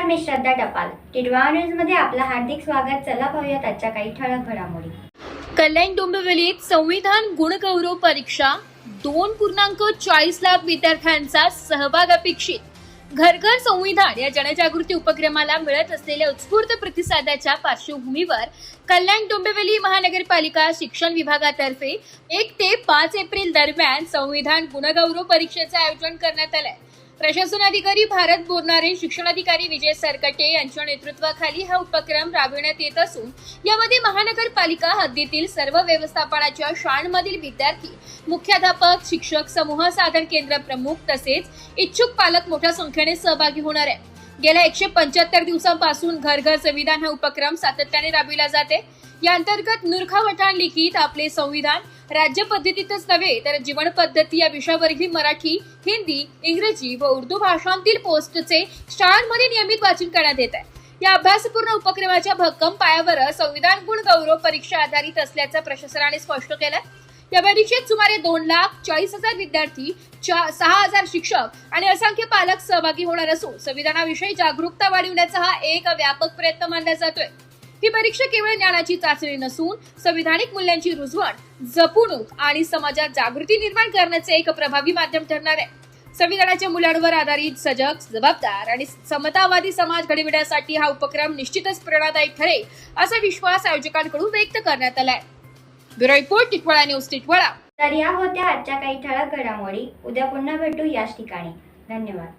मी श्रद्धा टपाल. टिडवाळा न्यूज मध्ये आपलं हार्दिक स्वागत. चला पाहूयात आजच्या काही ठळक घडामोडी. कल्याण डोंबिवलीत संविधान गुणगौरव परीक्षा 2.40 लाख विद्यार्थ्यांचा सहभाग अपेक्षित. घर घर संविधान या जनजागृती उपक्रमाला मिळत असलेल्या उत्स्फूर्त प्रतिसादाच्या पार्श्वभूमीवर कल्याण डोंबिवली महानगरपालिका शिक्षण विभागातर्फे 1 ते 5 एप्रिल दरम्यान संविधान गुणगौरव परीक्षेचे आयोजन करण्यात आले. प्रशासन अधिकारी भारत बोरनारे, शिक्षणाधिकारी विजय सरकटे यांच्या नेतृत्वाखाली हा उपक्रम राबविण्यात येत असून यामध्ये महानगरपालिका हद्दीतील सर्व व्यवस्थापनाच्या शाळांमधील विद्यार्थी, मुख्याध्यापक, शिक्षक, समूह साधन केंद्र प्रमुख तसेच इच्छुक पालक मोठ्या संख्येने सहभागी होणार आहे. गेल्या 175 दिवसांपासून घर घर संविधान हा उपक्रम सातत्याने राबविला जाते. या अंतर्गत नूरखा पठाण लिखित आपले संविधान राज्य पद्धतीतच नव्हे तर जीवन पद्धती या विषयावरही मराठी, हिंदी, इंग्रजी व उर्दू भाषांतील पोस्टचे शाळांमध्ये नियमित वाचन करण्यात येत आहे. या अभ्यासपूर्ण उपक्रमाच्या भक्कम पायावर संविधान गुण गौरव परीक्षा आधारित असल्याचं प्रशासनाने स्पष्ट केलं. या परीक्षेत सुमारे 2,40,000 विद्यार्थी, 6,000 शिक्षक आणि असंख्य पालक सहभागी होणार असून संविधानाविषयी जागरूकता वाढविण्याचा हा एक व्यापक प्रयत्न मानला जातोय. ही परीक्षा केवळ ज्ञानाची चाचणी नसून संविधानिक मूल्यांची रुजवण, जपणूक आणि समाजात जागृती निर्माण करण्याचे एक प्रभावी माध्यम ठरणार आहे. संविधानाच्या मूल्यांवर आधारित सजग, जबाबदार आणि समतावादी समाज घडविण्यासाठी हा उपक्रम निश्चितच प्रेरणादायी ठरेल असा विश्वास आयोजकांकडून व्यक्त करण्यात आलाय. Bureau report, Titwala news, Titwala. तर या होत्या आजच्या काही ठळक घडामोडी. उद्या पुन्हा भेटू याच ठिकाणी. धन्यवाद.